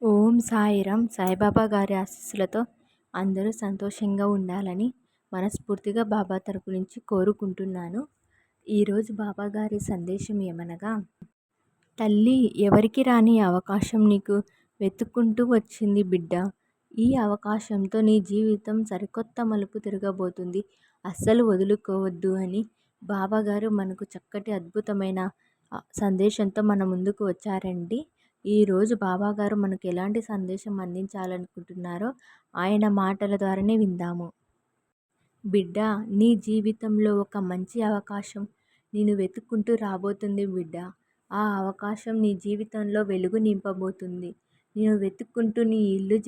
ఓం సాయిరామ్. సాయిబాబా గారి ఆశీస్సులతో అందరూ సంతోషంగా ఉండాలని మనస్ఫూర్తిగా బాబా తరపు నుంచి కోరుకుంటున్నాను. ఈరోజు బాబా గారి సందేశం ఏమనగా, తల్లి, ఎవరికి రాని అవకాశం నీకు వెతుక్కుంటూ వచ్చింది బిడ్డ. ఈ అవకాశంతో నీ జీవితం సరికొత్త మలుపు తిరగబోతుంది. అస్సలు వదులుకోవద్దు అని బాబాగారు మనకు చక్కటి అద్భుతమైన సందేశంతో మన ముందుకు వచ్చారండి. ఈరోజు బాబాగారు మనకు ఎలాంటి సందేశం అందించాలనుకుంటున్నారో ఆయన మాటల ద్వారానే విందాము. బిడ్డ, నీ జీవితంలో ఒక మంచి అవకాశం నేను వెతుక్కుంటూ రాబోతుంది బిడ్డ. ఆ అవకాశం నీ జీవితంలో వెలుగు నింపబోతుంది. నేను వెతుక్కుంటూ నీ ఇల్లు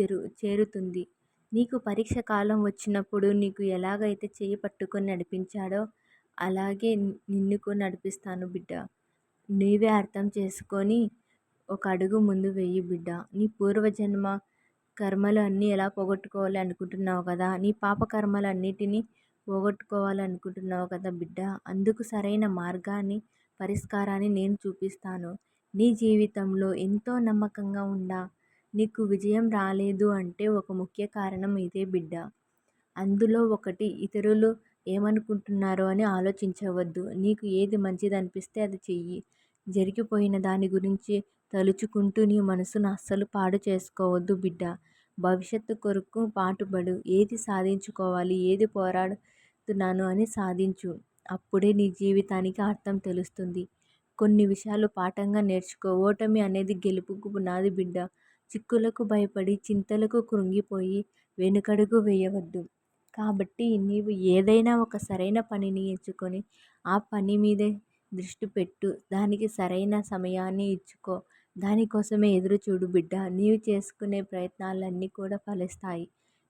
చేరుతుంది. నీకు పరీక్ష కాలం వచ్చినప్పుడు నీకు ఎలాగైతే చేయి పట్టుకొని నడిపించాడో అలాగే నిన్ను కూడా నడిపిస్తాను బిడ్డ. నీవే అర్థం చేసుకొని ఒక అడుగు ముందు వెయ్యి బిడ్డ. నీ పూర్వజన్మ కర్మలు అన్నీ ఎలా పోగొట్టుకోవాలి అనుకుంటున్నావు కదా, నీ పాప కర్మలన్నిటినీ పోగొట్టుకోవాలనుకుంటున్నావు కదా బిడ్డ. అందుకు సరైన మార్గాన్ని, పరిష్కారాన్ని నేను చూపిస్తాను. నీ జీవితంలో ఎంతో నమ్మకంగా ఉండా నీకు విజయం రాలేదు అంటే ఒక ముఖ్య కారణం ఇదే బిడ్డ. అందులో ఒకటి, ఇతరులు ఏమనుకుంటున్నారో అని ఆలోచించవద్దు. నీకు ఏది మంచిది అనిపిస్తే అది చెయ్యి. జరిగిపోయిన దాని గురించి తలుచుకుంటూ నీ మనసును అస్సలు పాడు చేసుకోవద్దు బిడ్డ. భవిష్యత్తు కొరకు పాటుపడు. ఏది సాధించుకోవాలి, ఏది పోరాడుతున్నాను అని సాధించు. అప్పుడే నీ జీవితానికి అర్థం తెలుస్తుంది. కొన్ని విషయాలు పాఠంగా నేర్చుకో. ఓటమి అనేది గెలుపుకు పునాది బిడ్డ. చిక్కులకు భయపడి, చింతలకు కృంగిపోయి వెనుకడుగు వేయవద్దు. కాబట్టి నీవు ఏదైనా ఒక సరైన పనిని ఎంచుకొని ఆ పని మీదే దృష్టి పెట్టు. దానికి సరైన సమయాన్ని ఇచ్చుకో. దానికోసమే ఎదురు చూడు బిడ్డ. నీవు చేసుకునే ప్రయత్నాలన్నీ కూడా ఫలిస్తాయి.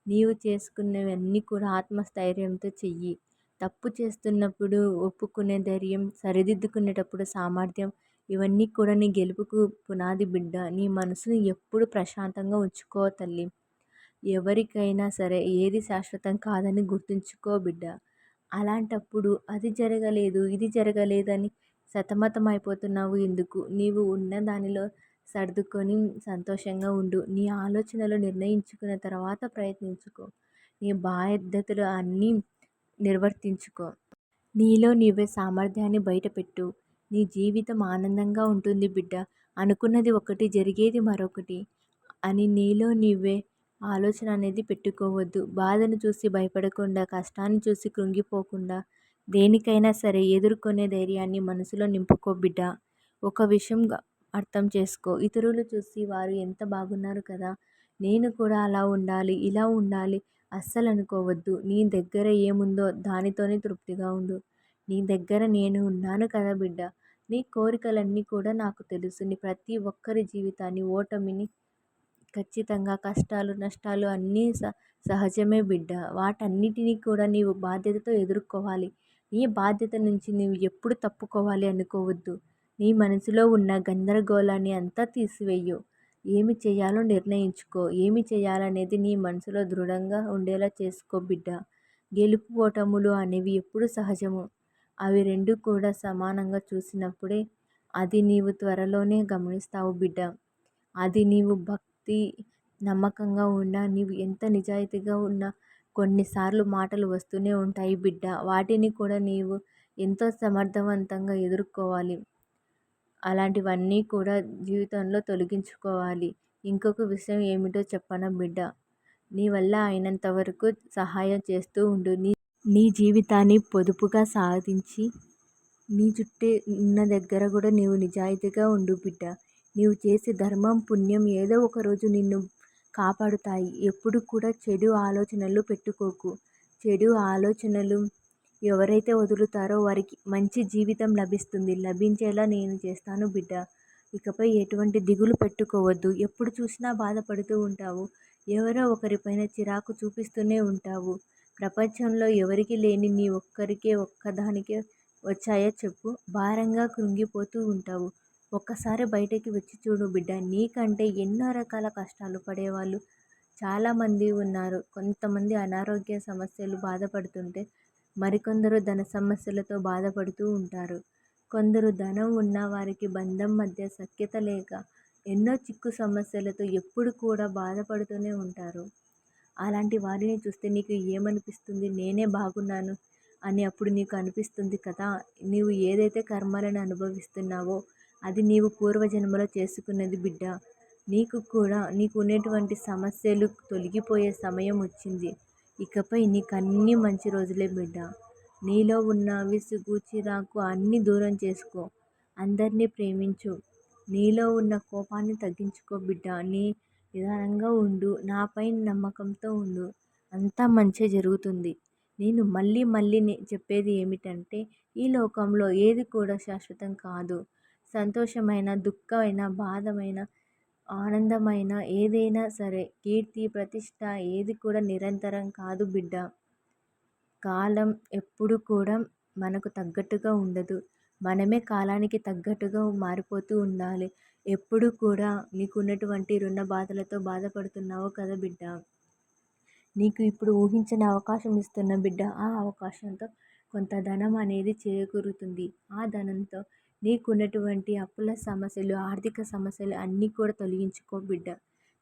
నీవు చేసుకునేవన్నీ కూడా ఆత్మస్థైర్యంతో చెయ్యి. తప్పు చేస్తున్నప్పుడు ఒప్పుకునే ధైర్యం, సరిదిద్దుకునేటప్పుడు సామర్థ్యం, ఇవన్నీ కూడా నీ గెలుపుకు పునాది బిడ్డ. నీ మనసుని ఎప్పుడు ప్రశాంతంగా ఉంచుకో తల్లి. ఎవరికైనా సరే ఏది శాశ్వతం కాదని గుర్తుంచుకో బిడ్డ. అలాంటప్పుడు అది జరగలేదు, ఇది జరగలేదని సతమతం అయిపోతున్నావు ఎందుకు? నీవు ఉన్న దానిలో సర్దుకొని సంతోషంగా ఉండు. నీ ఆలోచనలు నిర్ణయించుకున్న తర్వాత ప్రయత్నించుకో. నీ బాధ్యతలు అన్నీ నిర్వర్తించుకో. నీలో నీవే సామర్థ్యాన్ని బయటపెట్టు. నీ జీవితం ఆనందంగా ఉంటుంది బిడ్డ. అనుకున్నది ఒకటి, జరిగేది మరొకటి అని నీలో నీవే ఆలోచన అనేది పెట్టుకోవద్దు. బాధను చూసి భయపడకుండా, కష్టాన్ని చూసి కృంగిపోకుండా దేనికైనా సరే ఎదుర్కొనే ధైర్యాన్ని మనసులో నింపుకో బిడ్డ. ఒక విషయం అర్థం చేసుకో. ఇతరులు చూసి వారు ఎంత బాగున్నారు కదా, నేను కూడా అలా ఉండాలి, ఇలా ఉండాలి అస్సలు అనుకోవద్దు. నీ దగ్గర ఏముందో దానితోనే తృప్తిగా ఉండు. నీ దగ్గర నేను ఉన్నాను కదా బిడ్డ. నీ కోరికలన్నీ కూడా నాకు తెలుసు. నీ ప్రతి ఒక్కరి జీవితాన్ని, ఓటమిని, ఖచ్చితంగా కష్టాలు, నష్టాలు అన్నీ సహజమే బిడ్డ. వాటన్నిటినీ కూడా నీవు బాధ్యతతో ఎదుర్కోవాలి. నీ బాధ్యత నుంచి నీవు ఎప్పుడు తప్పుకోవాలి అనుకోవద్దు. నీ మనసులో ఉన్న గందరగోళాన్ని అంతా తీసివేయు. ఏమి చేయాలో నిర్ణయించుకో. ఏమి చేయాలనేది నీ మనసులో దృఢంగా ఉండేలా చేసుకో బిడ్డ. గెలుపు ఓటములు అనేవి ఎప్పుడు సహజము. అవి రెండు కూడా సమానంగా చూసినప్పుడే అది నీవు త్వరలోనే గమనిస్తావు బిడ్డ. అది నీవు భక్తి, నమ్మకంగా ఉన్నా, నీవు ఎంత నిజాయితీగా ఉన్నా కొన్నిసార్లు మాటలు వస్తూనే ఉంటాయి బిడ్డ. వాటిని కూడా నీవు ఎంతో సమర్థవంతంగా ఎదుర్కోవాలి. అలాంటివన్నీ కూడా జీవితంలో తొలగించుకోవాలి. ఇంకొక విషయం ఏమిటో చెప్పనా బిడ్డ, నీ వల్ల అయినంత వరకు సహాయం చేస్తూ ఉండు. నీ జీవితాన్ని పొదుపుగా సాధించి నీ చుట్టే ఉన్న దగ్గర కూడా నీవు నిజాయితీగా ఉండు బిడ్డ. నీవు చేసే ధర్మం, పుణ్యం ఏదో ఒకరోజు నిన్ను కాపాడుతాయి. ఎప్పుడు కూడా చెడు ఆలోచనలు పెట్టుకోకు. చెడు ఆలోచనలు ఎవరైతే వదులుతారో వారికి మంచి జీవితం లభిస్తుంది. లభించేలా నేను చేస్తాను బిడ్డ. ఇకపై ఎటువంటి దిగులు పెట్టుకోవద్దు. ఎప్పుడు చూసినా బాధపడుతూ ఉంటావు. ఎవరో ఒకరిపైన చిరాకు చూపిస్తూనే ఉంటావు. ప్రపంచంలో ఎవరికి లేని నీ ఒక్కరికే, ఒక్కదానికే వచ్చాయో చెప్పు. భారంగా కృంగిపోతూ ఉంటావు. ఒక్కసారి బయటకి వచ్చి చూడు బిడ్డ. నీకంటే ఎన్నో రకాల కష్టాలు పడేవాళ్ళు చాలామంది ఉన్నారు. కొంతమంది అనారోగ్య సమస్యలు బాధపడుతుంటే మరికొందరు ధన సమస్యలతో బాధపడుతూ ఉంటారు. కొందరు ధనం ఉన్న వారికి బంధం మధ్య సఖ్యత లేక ఎన్నో చిక్కు సమస్యలతో ఎప్పుడు కూడా బాధపడుతూనే ఉంటారు. అలాంటి వారిని చూస్తే నీకు ఏమనిపిస్తుంది? నేనే బాగున్నాను అని అప్పుడు నీకు అనిపిస్తుంది కదా! నీవు ఏదైతే కర్మలను అనుభవిస్తున్నావో అది నీవు పూర్వజన్మలో చేసుకున్నది బిడ్డ. నీకు కూడా నీకున్నటువంటి సమస్యలు తొలగిపోయే సమయం వచ్చింది. ఇకపై నీకన్నీ మంచి రోజులే బిడ్డ. నీలో ఉన్న విసుగు, చిరాకు అన్నీ దూరం చేసుకో. అందరినీ ప్రేమించు. నీలో ఉన్న కోపాన్ని తగ్గించుకో బిడ్డ. నిదానంగా ఉండు. నాపై నమ్మకంతో ఉండు. అంతా మంచే జరుగుతుంది. నేను మళ్ళీ మళ్ళీ చెప్పేది ఏమిటంటే ఈ లోకంలో ఏది కూడా శాశ్వతం కాదు. సంతోషమైన, దుఃఖమైన, బాధమైన, ఆనందమైన ఏదైనా సరే, కీర్తి, ప్రతిష్ట ఏది కూడా నిరంతరం కాదు బిడ్డ. కాలం ఎప్పుడు కూడా మనకు తగ్గట్టుగా ఉండదు. మనమే కాలానికి తగ్గట్టుగా మారిపోతూ ఉండాలి. ఎప్పుడు కూడా నీకున్నటువంటి రుణ బాధలతో బాధపడుతున్నావు కదా బిడ్డ. నీకు ఇప్పుడు ఊహించని అవకాశం ఇస్తున్న బిడ్డ. ఆ అవకాశంతో కొంత ధనం అనేది చేకూరుతుంది. ఆ ధనంతో నీకున్నటువంటి అప్పుల సమస్యలు, ఆర్థిక సమస్యలు అన్నీ కూడా తొలగించుకో బిడ్డ.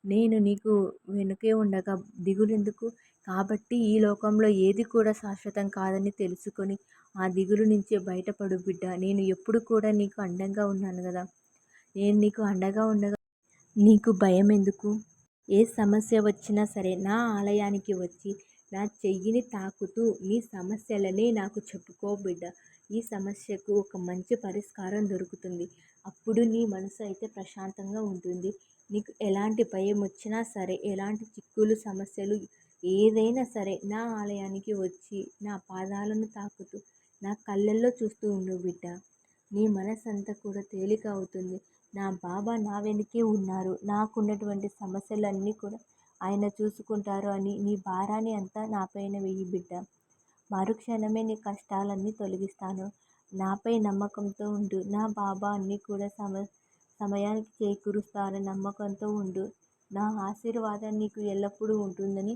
నేను నీకు వెనుకే ఉండగా దిగులెందుకు? కాబట్టి ఈ లోకంలో ఏది కూడా శాశ్వతం కాదని తెలుసుకొని ఆ దిగులు నుంచి బయటపడు బిడ్డ. నేను ఎప్పుడు కూడా నీకు అండగా ఉన్నాను కదా. నేను నీకు అండగా ఉండగా నీకు భయం ఎందుకు? ఏ సమస్య వచ్చినా సరే నా ఆలయానికి వచ్చి నా చెయ్యిని తాకుతూ నీ సమస్యలని నాకు చెప్పుకో బిడ్డ. ఈ సమస్యకు ఒక మంచి పరిష్కారం దొరుకుతుంది. అప్పుడు నీ మనసు అయితే ప్రశాంతంగా ఉంటుంది. నీకు ఎలాంటి భయం వచ్చినా సరే, ఎలాంటి చిక్కులు సమస్యలు ఏదైనా సరే నా ఆలయానికి వచ్చి నా పాదాలను తాకుతూ నా కళ్ళల్లో చూస్తూ ఉండు బిడ్డ. నీ మనసంతా కూడా తేలిక అవుతుంది. నా బాబా నా వెనుకే ఉన్నారు. నాకున్నటువంటి సమస్యలన్నీ కూడా ఆయన చూసుకుంటారు అని నీ భారాన్ని అంతా నాపైన వెయ్యి బిడ్డ. మరుక్షణమే నీ కష్టాలన్నీ తొలగిస్తాను. నాపై నమ్మకంతో ఉండు. నా బాబా అన్నీ కూడా సమయానికి చేకూరుస్తారని నమ్మకంతో ఉండు. నా ఆశీర్వాదం నీకు ఎల్లప్పుడూ ఉంటుందని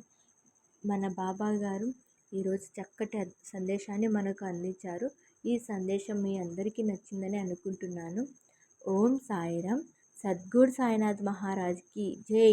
మన బాబా గారు ఈరోజు చక్కటి సందేశాన్ని మనకు అందించారు. ఈ సందేశం మీ అందరికీ నచ్చిందని అనుకుంటున్నాను. ఓం సాయిరామ్. సద్గురు సాయినాథ్ మహారాజ్కి జై.